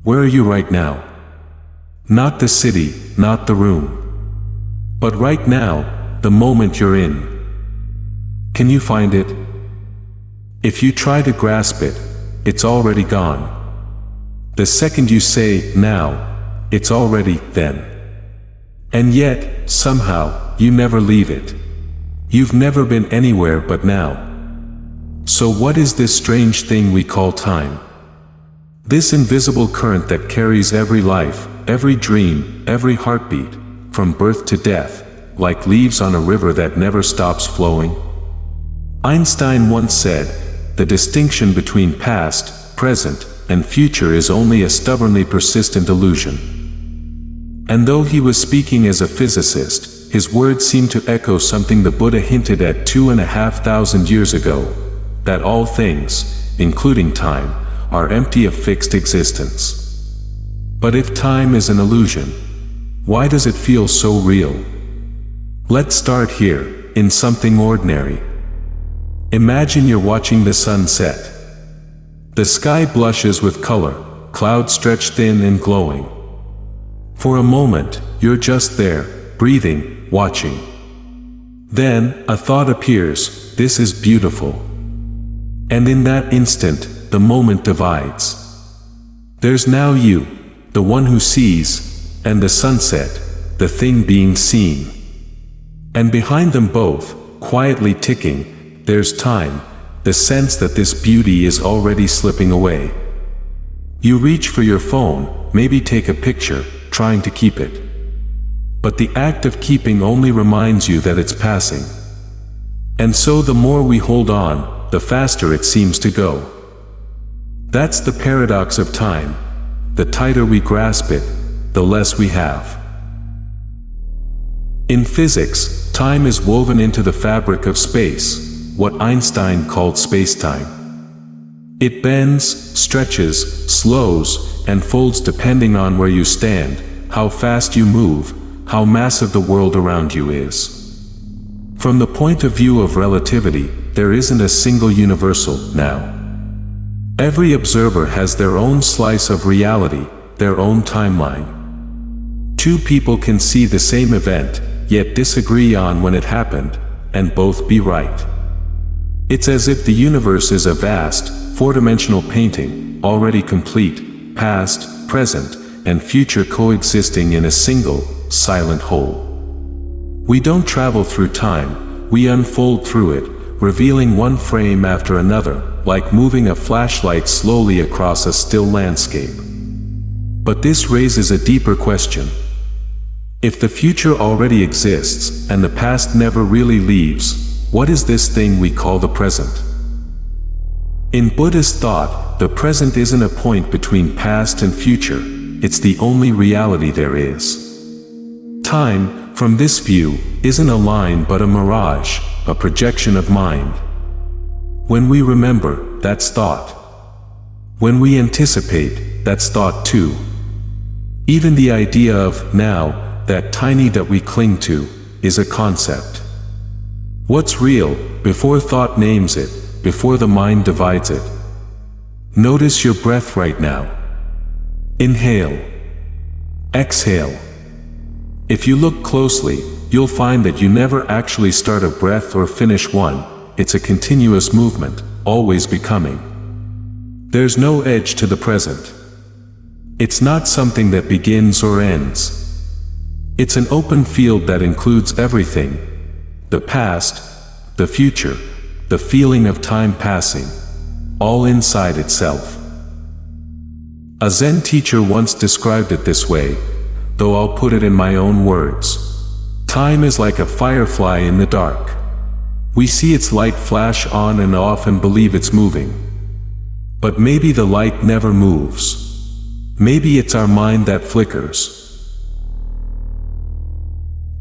Where are you right now? Not the city, not the room. But right now, the moment you're in. Can you find it? If you try to grasp it, it's already gone. The second you say, now, it's already then. And yet, somehow, you never leave it. You've never been anywhere but now. So what is this strange thing we call time? This invisible current that carries every life, every dream, every heartbeat, from birth to death, like leaves on a river that never stops flowing? Einstein once said, "The distinction between past, present, and future is only a stubbornly persistent illusion." And though he was speaking as a physicist, his words seemed to echo something the Buddha hinted at 2,500 years ago, that all things, including time, are empty of fixed existence. But if time is an illusion, why does it feel so real? Let's start here, in something ordinary. Imagine you're watching the sun set. The sky blushes with color, clouds stretch thin and glowing. For a moment, you're just there, breathing, watching. Then, a thought appears, this is beautiful. And in that instant, the moment divides. There's now you, the one who sees, and the sunset, the thing being seen. And behind them both, quietly ticking, there's time, the sense that this beauty is already slipping away. You reach for your phone, maybe take a picture, trying to keep it. But the act of keeping only reminds you that it's passing. And so the more we hold on, the faster it seems to go. That's the paradox of time. The tighter we grasp it, the less we have. In physics, time is woven into the fabric of space, what Einstein called space-time. It bends, stretches, slows, and folds depending on where you stand, how fast you move, how massive the world around you is. From the point of view of relativity, there isn't a single universal now. Every observer has their own slice of reality, their own timeline. Two people can see the same event, yet disagree on when it happened, and both be right. It's as if the universe is a vast, four-dimensional painting, already complete, past, present, and future coexisting in a single, silent whole. We don't travel through time, we unfold through it, revealing one frame after another, like moving a flashlight slowly across a still landscape. But this raises a deeper question. If the future already exists, and the past never really leaves, what is this thing we call the present? In Buddhist thought, the present isn't a point between past and future, it's the only reality there is. Time, from this view, isn't a line but a mirage, a projection of mind. When we remember, that's thought. When we anticipate, that's thought too. Even the idea of now, that tiny that we cling to, is a concept. What's real, before thought names it, before the mind divides it? Notice your breath right now. Inhale. Exhale. If you look closely, you'll find that you never actually start a breath or finish one, it's a continuous movement, always becoming. There's no edge to the present. It's not something that begins or ends. It's an open field that includes everything. The past, the future, the feeling of time passing, all inside itself. A Zen teacher once described it this way, though I'll put it in my own words. Time is like a firefly in the dark. We see its light flash on and off and believe it's moving. But maybe the light never moves. Maybe it's our mind that flickers.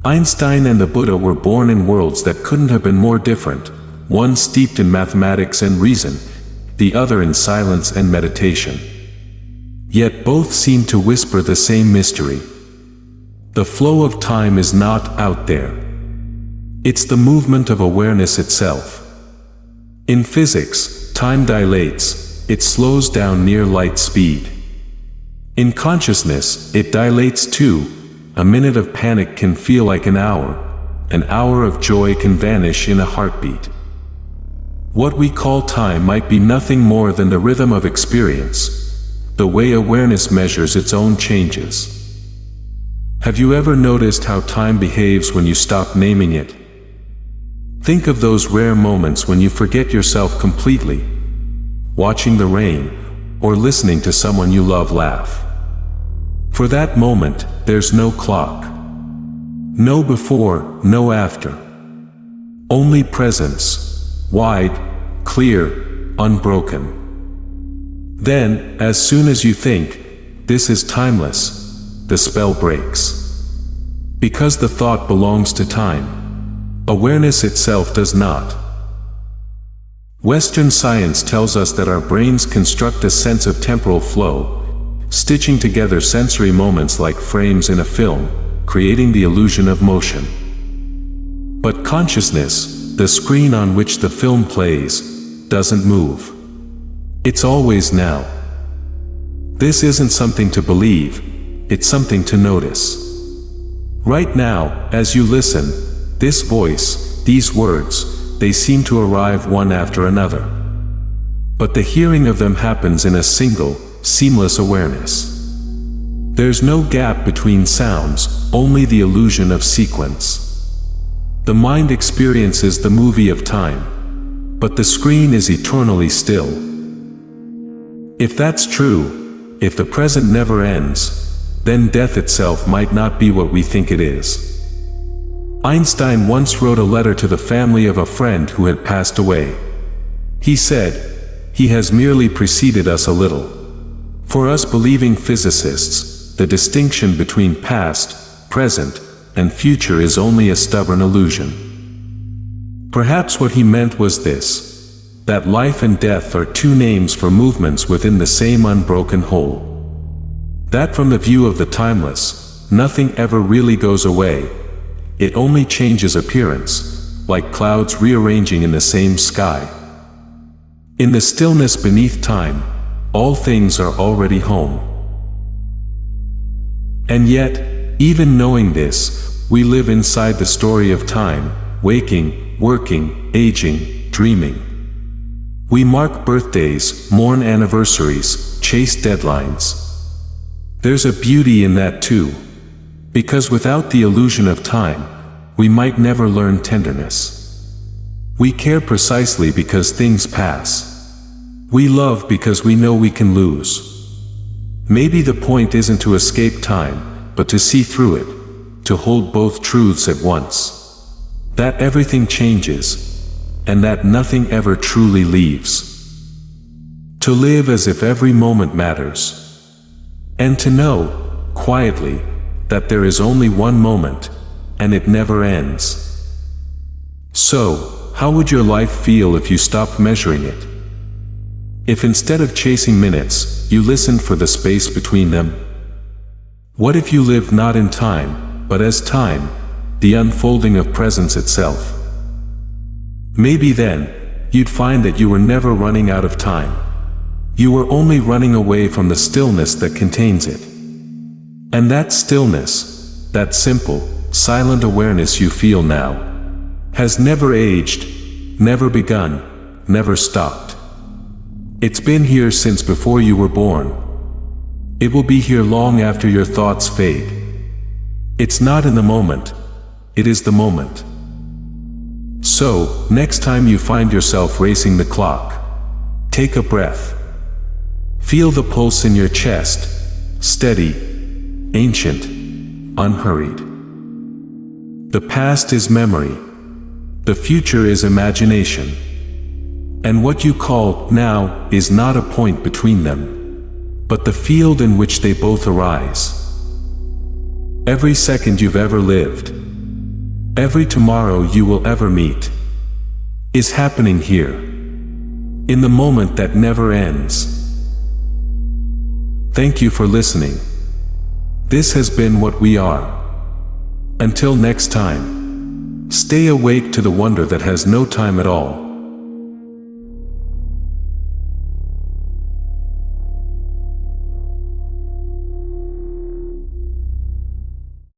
Einstein and the Buddha were born in worlds that couldn't have been more different, one steeped in mathematics and reason, the other in silence and meditation. Yet both seem to whisper the same mystery. The flow of time is not out there. It's the movement of awareness itself. In physics, time dilates, it slows down near light speed. In consciousness, it dilates too. A minute of panic can feel like an hour of joy can vanish in a heartbeat. What we call time might be nothing more than the rhythm of experience, the way awareness measures its own changes. Have you ever noticed how time behaves when you stop naming it? Think of those rare moments when you forget yourself completely, watching the rain, or listening to someone you love laugh. For that moment, there's no clock. No before, no after. Only presence, wide, clear, unbroken. Then, as soon as you think, this is timeless, the spell breaks. Because the thought belongs to time, awareness itself does not. Western science tells us that our brains construct a sense of temporal flow, stitching together sensory moments like frames in a film, creating the illusion of motion. But consciousness, the screen on which the film plays, doesn't move. It's always now. This isn't something to believe, it's something to notice. Right now, as you listen, this voice, these words, they seem to arrive one after another. But the hearing of them happens in a single, seamless awareness. There's no gap between sounds, only the illusion of sequence. The mind experiences the movie of time, but the screen is eternally still. If that's true, if the present never ends, then death itself might not be what we think it is. Einstein once wrote a letter to the family of a friend who had passed away. He said, "He has merely preceded us a little." For us believing physicists, the distinction between past, present, and future is only a stubborn illusion. Perhaps what he meant was this, that life and death are two names for movements within the same unbroken whole. That from the view of the timeless, nothing ever really goes away. It only changes appearance, like clouds rearranging in the same sky. In the stillness beneath time, all things are already home. And yet, even knowing this, we live inside the story of time, waking, working, aging, dreaming. We mark birthdays, mourn anniversaries, chase deadlines. There's a beauty in that too. Because without the illusion of time, we might never learn tenderness. We care precisely because things pass. We love because we know we can lose. Maybe the point isn't to escape time, but to see through it, to hold both truths at once. That everything changes, and that nothing ever truly leaves. To live as if every moment matters. And to know, quietly, that there is only one moment, and it never ends. So, how would your life feel if you stopped measuring it? If instead of chasing minutes, you listened for the space between them? What if you lived not in time, but as time, the unfolding of presence itself? Maybe then, you'd find that you were never running out of time. You were only running away from the stillness that contains it. And that stillness, that simple, silent awareness you feel now, has never aged, never begun, never stopped. It's been here since before you were born. It will be here long after your thoughts fade. It's not in the moment, it is the moment. So, next time you find yourself racing the clock, take a breath. Feel the pulse in your chest, steady, ancient, unhurried. The past is memory. The future is imagination. And what you call now is not a point between them, but the field in which they both arise. Every second you've ever lived, every tomorrow you will ever meet, is happening here, in the moment that never ends. Thank you for listening. This has been what we are. Until next time, stay awake to the wonder that has no time at all.